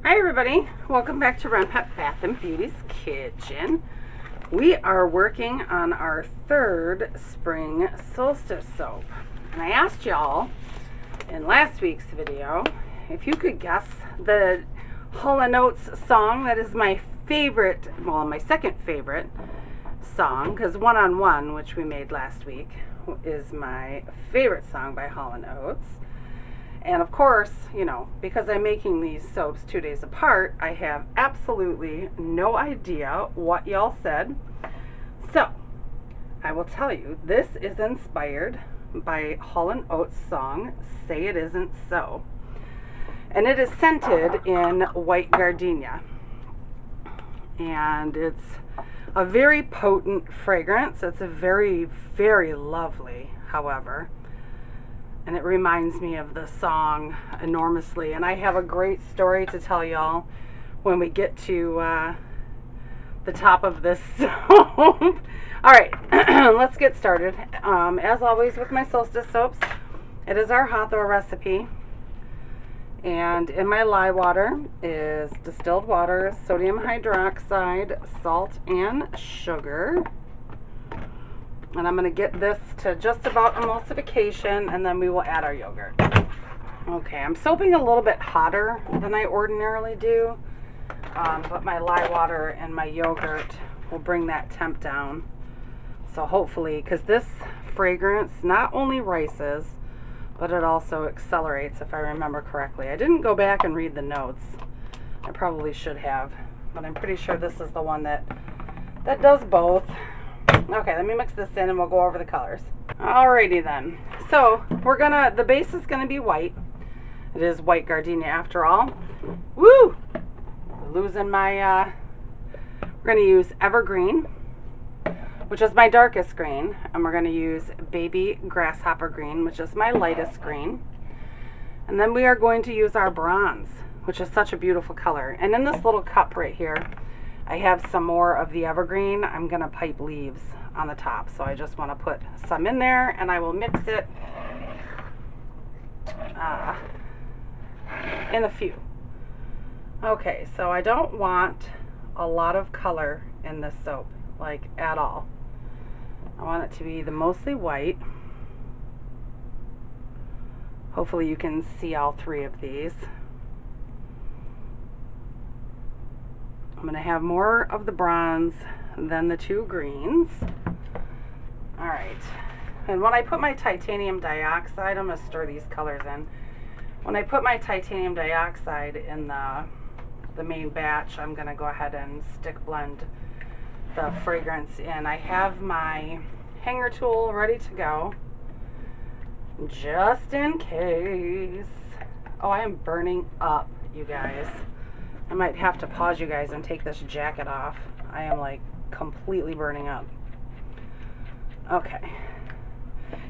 Hi everybody, welcome back to Renpet Bath Beauty's kitchen. We are working on our third spring solstice soap. And I asked y'all in last week's video if you could guess the Hall Oates song that is my favorite, well, my second favorite song, because One on One, which we made last week, is my favorite song by Hall Oates. And of course, you know, because I'm making these soaps 2 days apart, I have absolutely no idea what y'all said. So, I will tell you, this is inspired by Hall Oates' song, Say It Isn't So. And it is scented in White Gardenia. And it's a very potent fragrance. It's a very, very lovely, however. And it reminds me of the song enormously. And I have a great story to tell y'all when we get to the top of this soap. Alright, let's get started. As always with my Solstice soaps, it is our Hawthorne recipe. And in my lye water is distilled water, sodium hydroxide, salt, and sugar. And I'm going to get this to just about emulsification, and then we will add our yogurt. Okay, I'm soaping a little bit hotter than I ordinarily do, but my lye water and my yogurt will bring that temp down. So hopefully, because this fragrance not only rices, but it also accelerates, if I remember correctly. I didn't go back and read the notes. I probably should have, but I'm pretty sure this is the one that does both. Okay, let me mix this in and we'll go over the colors. Alrighty then. So the base is gonna be white. It is White Gardenia after all. Woo! Losing my, we're gonna use Evergreen, which is my darkest green, and we're gonna use Baby Grasshopper Green, which is my lightest green. And then we are going to use our bronze, which is such a beautiful color. And in this little cup right here, I have some more of the evergreen. I'm going to pipe leaves on the top, so I just want to put some in there, and I will mix it in a few. Okay, so I don't want a lot of color in this soap, like at all. I want it to be the mostly white. Hopefully you can see all three of these. I'm going to have more of the bronze than the two greens. Alright, and when I put my titanium dioxide, I'm going to stir these colors in. When I put my titanium dioxide in the main batch, I'm going to go ahead and stick blend the fragrance in. I have my hanger tool ready to go, just in case. Oh, I am burning up, you guys. I might have to pause you guys and take this jacket off. I am like completely burning up. Okay.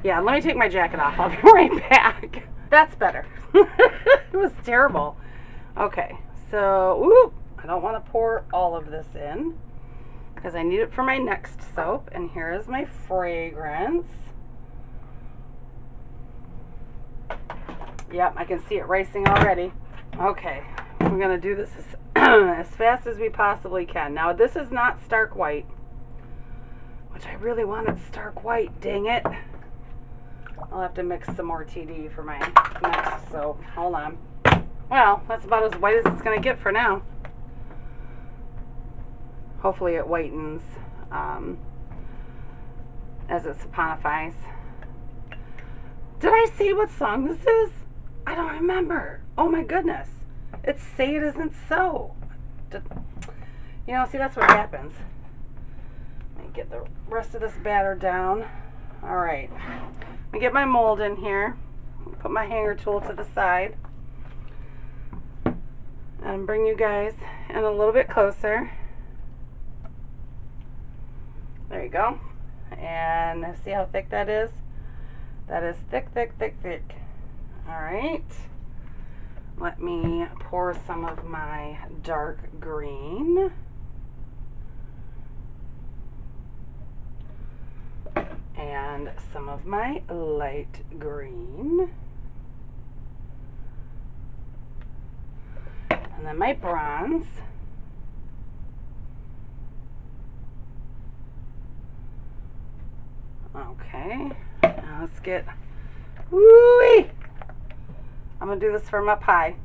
Yeah, let me take my jacket off. I'll be right back. That's better. It was terrible. Okay, so, whoop, I don't want to pour all of this in because I need it for my next soap. And here is my fragrance. Yep, I can see it racing already. Okay. We're going to do this as fast as we possibly can. Now, this is not stark white, which I really wanted stark white. Dang it. I'll have to mix some more TD for my next soap. Hold on. Well, that's about as white as it's going to get for now. Hopefully it whitens as it saponifies. Did I say what song this is? I don't remember. Oh my goodness. It's Say It Isn't So. You know, see, that's what happens. Let me get the rest of this batter down. Alright. Let me get my mold in here. Put my hanger tool to the side. And bring you guys in a little bit closer. There you go. And see how thick that is? That is thick, thick, thick, thick. Alright. Let me pour some of my dark green. And some of my light green. And then my bronze. Okay, now let's get, woo-wee! I'm gonna do this for my pie.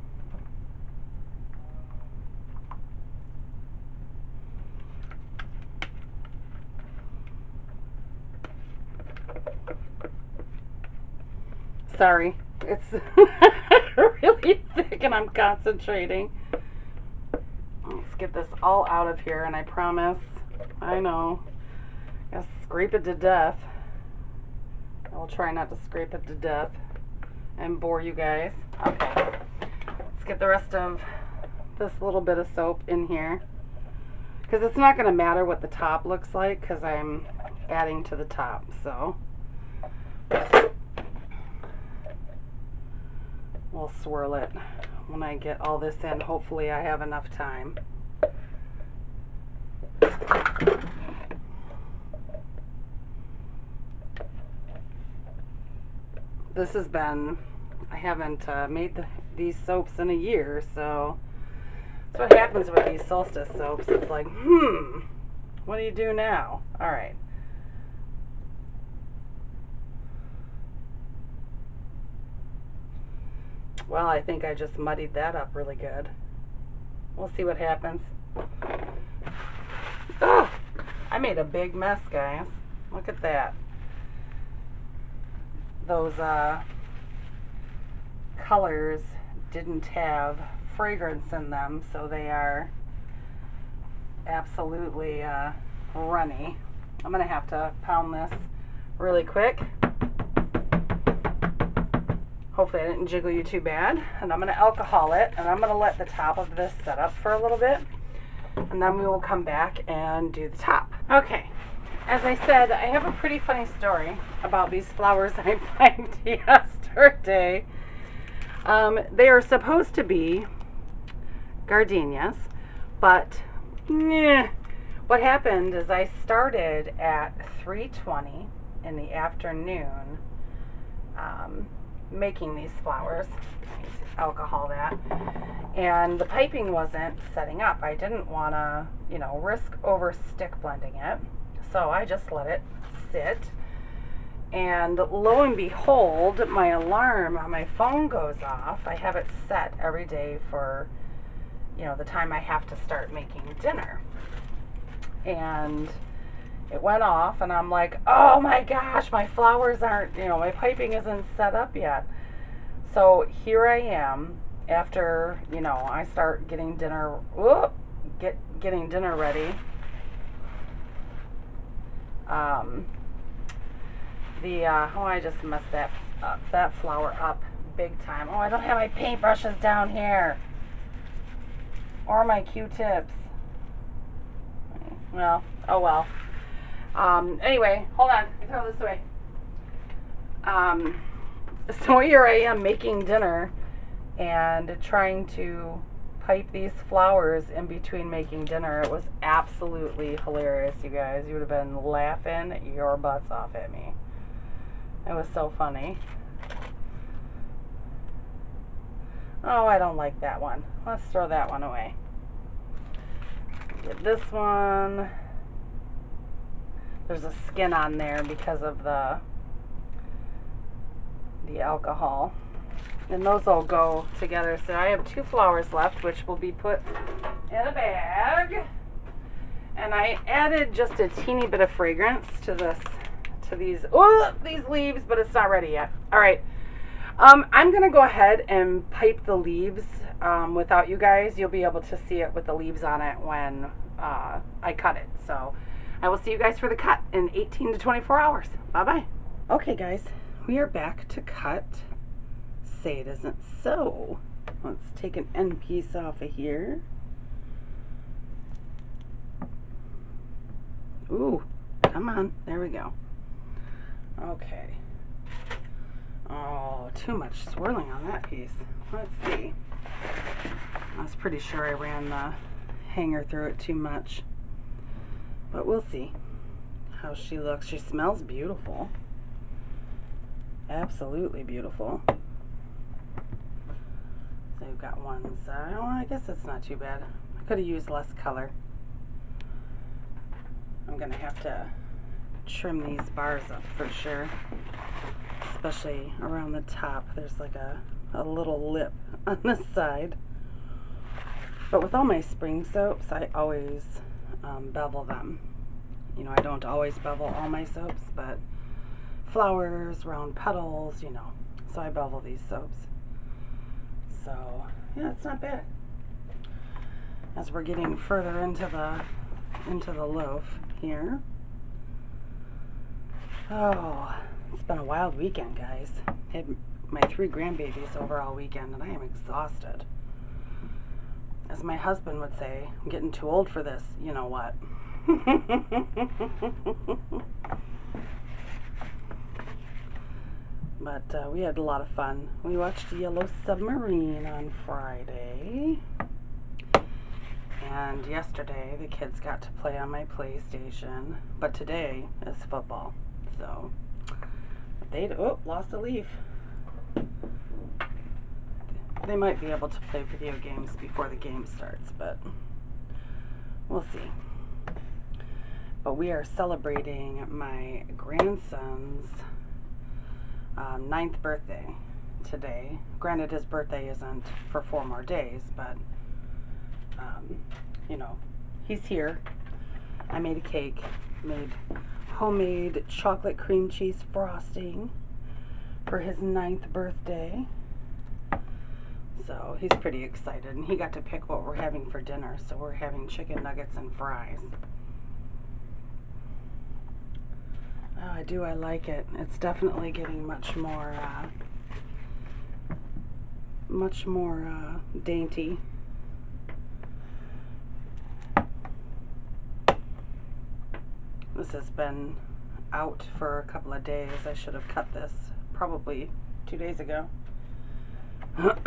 Sorry, it's really thick and I'm concentrating. Let's get this all out of here, and I promise, I know, I'll scrape it to death. I'll try not to scrape it to death and bore you guys. Okay, let's get the rest of this little bit of soap in here, because it's not going to matter what the top looks like because I'm adding to the top. So we'll swirl it when I get all this in. Hopefully I have enough time. This has been, I haven't made these soaps in a year, so that's what happens with these Solstice soaps. It's like, what do you do now? All right. Well, I think I just muddied that up really good. We'll see what happens. Oh, I made a big mess, guys. Look at that. Those colors didn't have fragrance in them, so they are absolutely runny. I'm gonna have to pound this really quick. Hopefully I didn't jiggle you too bad. And I'm gonna alcohol it, and I'm gonna let the top of this set up for a little bit, and then we will come back and do the top. Okay. As I said, I have a pretty funny story about these flowers I piped yesterday. They are supposed to be gardenias, but what happened is I started at 3:20 in the afternoon making these flowers. Alcohol that, and the piping wasn't setting up. I didn't want to, risk over stick blending it. So I just let it sit, and lo and behold, my alarm on my phone goes off. I have it set every day for, the time I have to start making dinner. And it went off, and I'm like, oh my gosh, my flowers aren't, my piping isn't set up yet. So here I am after, I start getting dinner, getting dinner ready. I just messed that flower up big time. Oh, I don't have my paintbrushes down here. Or my Q-tips. Well, oh well. Anyway, hold on. I throw this away. So here I am making dinner and trying to pipe these flowers in between making dinner. It was absolutely hilarious, you guys. You would have been laughing your butts off at me. It was so funny. Oh, I don't like that one. Let's throw that one away. Get this one. There's a skin on there because of the alcohol. And those all go together. So I have 2 flowers left, which will be put in a bag. And I added just a teeny bit of fragrance to these leaves, but it's not ready yet. All right. I'm going to go ahead and pipe the leaves without you guys. You'll be able to see it with the leaves on it when I cut it. So I will see you guys for the cut in 18 to 24 hours. Bye-bye. Okay, guys. We are back to cut. Say it isn't so. Let's take an end piece off of here. Ooh, come on. There we go. Okay. Oh, too much swirling on that piece. Let's see. I was pretty sure I ran the hanger through it too much. But we'll see how she looks. She smells beautiful. Absolutely beautiful. So we've got ones. Well, I guess it's not too bad. I could have used less color. I'm going to have to trim these bars up for sure. Especially around the top. There's like a little lip on the side. But with all my spring soaps, I always bevel them. You know, I don't always bevel all my soaps, but flowers, round petals, you know. So I bevel these soaps. So, yeah, it's not bad. As we're getting further into the loaf here. Oh, it's been a wild weekend, guys. I had my 3 grandbabies over all weekend, and I am exhausted. As my husband would say, I'm getting too old for this, you know what. But we had a lot of fun. We watched Yellow Submarine on Friday. And yesterday the kids got to play on my PlayStation. But today is football. So they lost a leaf. They might be able to play video games before the game starts, but we'll see. But we are celebrating my grandson's 9th birthday today. Granted, his birthday isn't for 4 more days, but you know, he's here. I made a cake, made homemade chocolate cream cheese frosting for his 9th birthday. So he's pretty excited, and he got to pick what we're having for dinner. So we're having chicken nuggets and fries. Oh, I like it. It's definitely getting much more dainty. This has been out for a couple of days. I should have cut this probably 2 days ago. Let's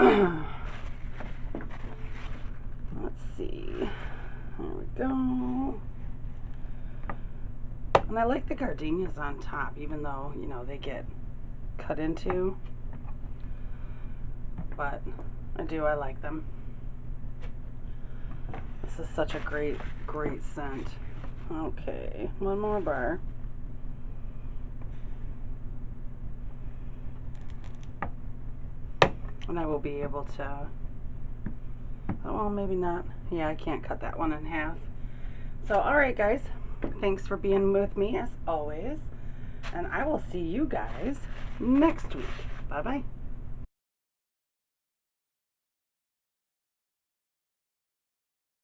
see. There we go. And I like the gardenias on top, even though, you know, they get cut into. But I like them. This is such a great scent. Okay, one more bar. And I will be able to, well, maybe not. Yeah, I can't cut that one in half. So, alright guys, thanks for being with me as always. And I will see you guys next week. Bye-bye.